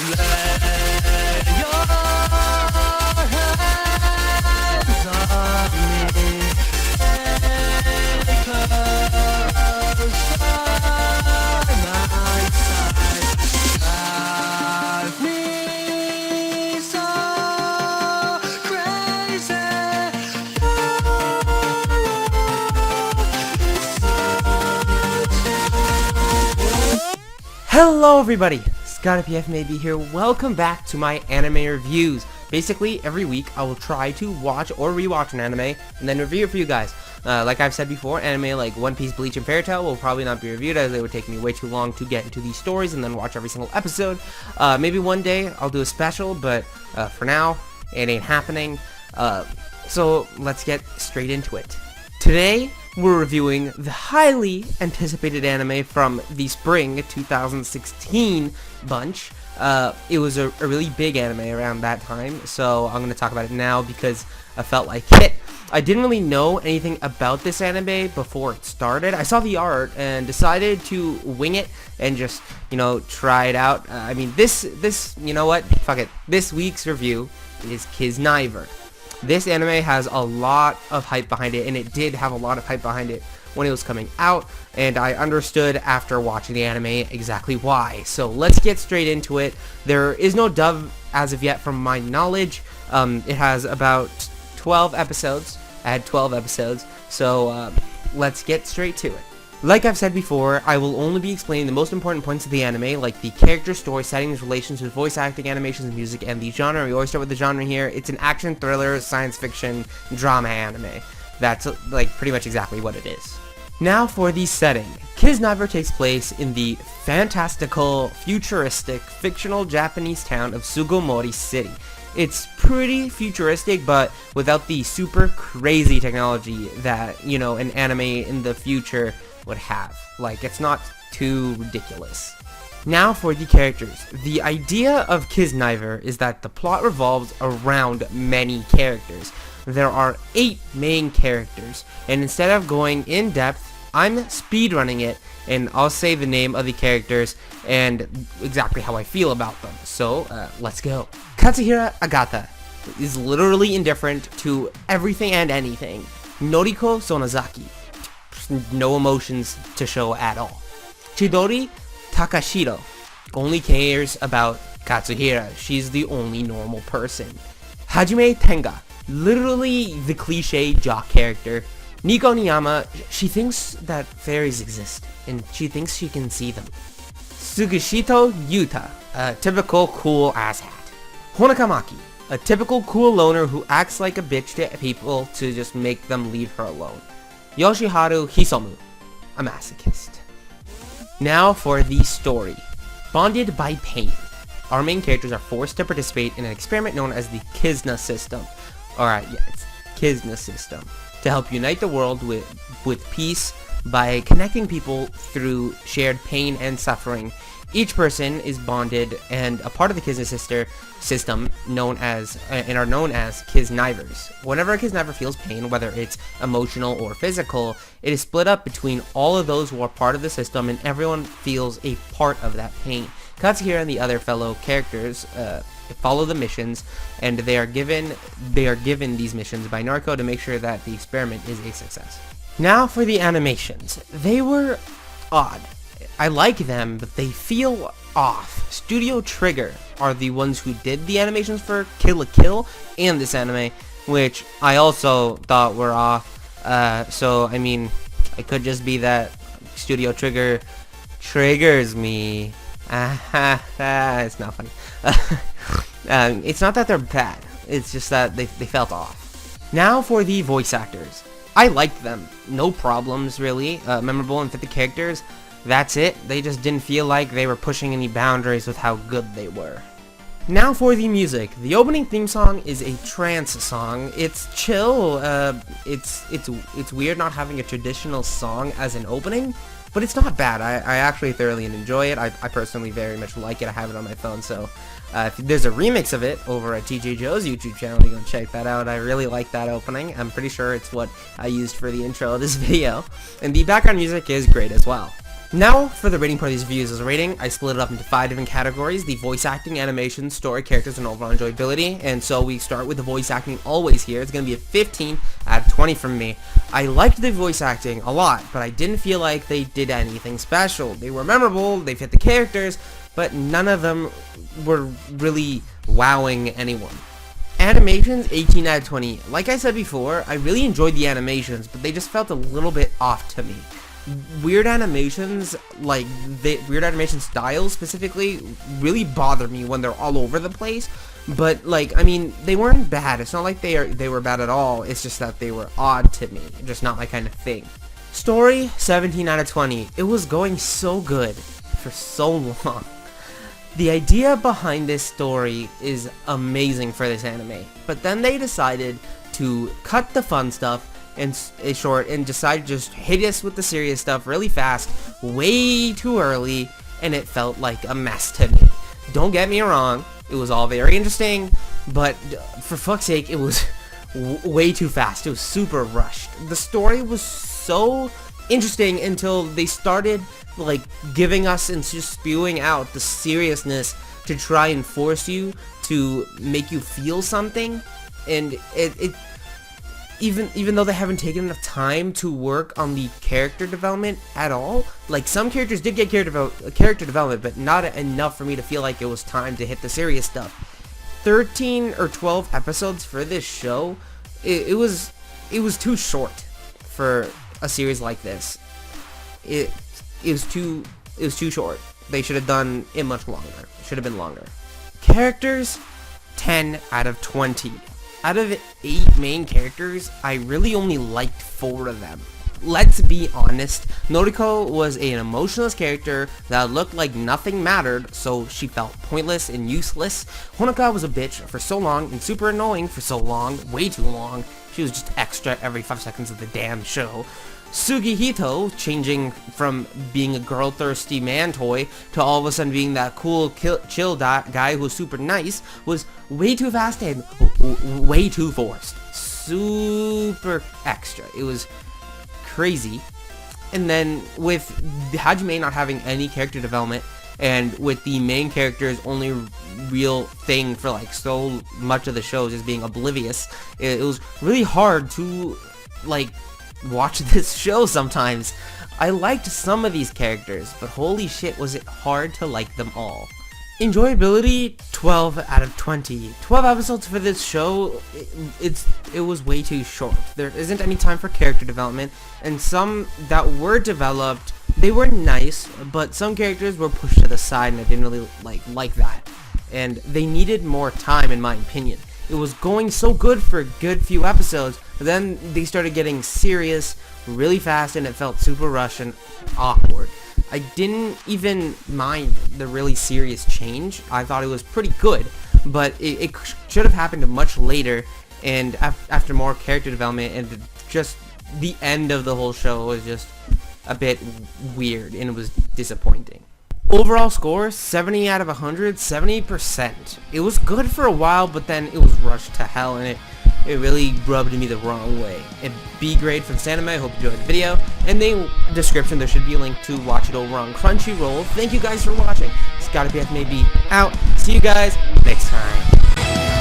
Lay your hands on me. Take us side by side. Drive me so crazy. Hello everybody, ScottPF may be here. Welcome back to my anime reviews. Basically, every week I will try to watch or rewatch an anime and then review it for you guys. Like I've said before, anime like One Piece, Bleach, and Fairy Tail will probably not be reviewed as it would take me way too long to get into these stories and then watch every single episode. Maybe one day I'll do a special, but for now, it ain't happening. So let's get straight into it. Today, we're reviewing the highly anticipated anime from the spring 2016 bunch. It was a really big anime around that time, so I'm going to talk about it now because I felt like it. I didn't really know anything about this anime before it started. I saw the art and decided to wing it and just, try it out. I mean, you know what? Fuck it. This week's review is Kiznaiver. This anime has a lot of hype behind it, and it did have a lot of hype behind it when it was coming out, and I understood after watching the anime exactly why. So let's get straight into it. There is no dub as of yet from my knowledge. It has about 12 episodes. I had 12 episodes, so let's get straight to it. Like I've said before, I will only be explaining the most important points of the anime, like the character, story, settings, relations with voice acting, animations, and music, and the genre. We always start with the genre here. It's an action, thriller, science fiction, drama anime. That's pretty much exactly what it is. Now for the setting. Kiznaiver takes place in the fantastical, futuristic, fictional Japanese town of Sugomori City. It's pretty futuristic, but without the super crazy technology that, an anime in the future would have. It's not too ridiculous. Now for the characters. The idea of Kiznaiver is that the plot revolves around many characters. There are 8 main characters, and instead of going in depth, I'm speedrunning it, and I'll say the name of the characters and exactly how I feel about them. So, let's go. Katsuhira Agata is literally indifferent to everything and anything. Noriko Sonozaki. No emotions to show at all. Chidori Takashiro only cares about Katsuhira. She's the only normal person. Hajime Tenga, literally the cliche jock character. Nico Niyama, she thinks that fairies exist, and she thinks she can see them. Sugishito Yuta, a typical cool asshat. Honakamaki, a typical cool loner who acts like a bitch to people to just make them leave her alone. Yoshiharu Hisomu, a masochist. Now for the story. Bonded by pain. Our main characters are forced to participate in an experiment known as the Kizna system. Alright, yeah, it's Kizna system. To help unite the world with peace by connecting people through shared pain and suffering. Each person is bonded and a part of the Kizna system known as Kiznaivers. Whenever a Kiznaiver feels pain, whether it's emotional or physical, it is split up between all of those who are part of the system, and everyone feels a part of that pain. Katsuhira and the other fellow characters follow the missions, and they are given these missions by Narco to make sure that the experiment is a success. Now for the animations. They were odd. I like them, but they feel off. Studio Trigger are the ones who did the animations for Kill la Kill and this anime, which I also thought were off. So, I mean, it could just be that Studio Trigger triggers me. It's not funny. It's not that they're bad. It's just that they felt off. Now for the voice actors. I liked them. No problems, really. Memorable and fit the characters. That's it. They just didn't feel like they were pushing any boundaries with how good they were. Now for the music. The opening theme song is a trance song. It's chill. It's weird not having a traditional song as an opening, but it's not bad. I actually thoroughly enjoy it. I personally very much like it. I have it on my phone, so if there's a remix of it over at TJ Joe's YouTube channel, you can check that out. I really like that opening. I'm pretty sure it's what I used for the intro of this video. And the background music is great as well. Now, for the rating part of these reviews. As a rating, I split it up into 5 different categories: the voice acting, animation, story, characters, and overall enjoyability. And so we start with the voice acting always here. It's going to be a 15 out of 20 from me. I liked the voice acting a lot, but I didn't feel like they did anything special. They were memorable, they fit the characters, but none of them were really wowing anyone. Animations, 18 out of 20. Like I said before, I really enjoyed the animations, but they just felt a little bit off to me. Weird animations, like weird animation styles specifically, really bother me when they're all over the place. But like, I mean, they weren't bad. It's not like they were bad at all. It's just that they were odd to me, just not my kind of thing. Story, 17 out of 20. It was going so good for so long. The idea behind this story is amazing for this anime, but then they decided to cut the fun stuff and short and decide to just hit us with the serious stuff really fast, way too early, and it felt like a mess to me. Don't get me wrong, it was all very interesting, but for fuck's sake, it was way too fast. It was super rushed. The story was so interesting until they started like giving us and just spewing out the seriousness to try and force you to make you feel something, and it even though they haven't taken enough time to work on the character development at all. Like, some characters did get character development, but not enough for me to feel like it was time to hit the serious stuff. 13 or 12 episodes for this show, it was too short for a series like this. It was too short. They should have done it much longer. It should have been longer. Characters, 10 out of 20. Out of 8 main characters, I really only liked 4 of them. Let's be honest, Noriko was an emotionless character that looked like nothing mattered, so she felt pointless and useless. Honoka was a bitch for so long and super annoying for so long, way too long. She was just extra every 5 seconds of the damn show. Sugihito, changing from being a girl-thirsty man toy to all of a sudden being that cool, chill guy who's super nice, was way too fast and way too forced. Super extra. It was crazy. And then with Hajime not having any character development, and with the main character's only real thing for like so much of the show just being oblivious, it was really hard to like watch this show sometimes. I liked some of these characters, but holy shit was it hard to like them all. Enjoyability, 12 out of 20. 12 episodes for this show, it was way too short. There isn't any time for character development, and some that were developed, they were nice, but some characters were pushed to the side and I didn't really like that. And they needed more time, in my opinion. It was going so good for a good few episodes, but then they started getting serious really fast and it felt super rushed and awkward. I didn't even mind the really serious change. I thought it was pretty good, but it should have happened much later and after more character development, and just the end of the whole show was just a bit weird and it was disappointing. Overall score, 70 out of 100, 70%. It was good for a while, but then it was rushed to hell, and it really rubbed me the wrong way. A B grade from Sanime. I hope you enjoyed the video. In the description, there should be a link to watch it over on Crunchyroll. Thank you guys for watching. ScottyPF may be out. See you guys next time.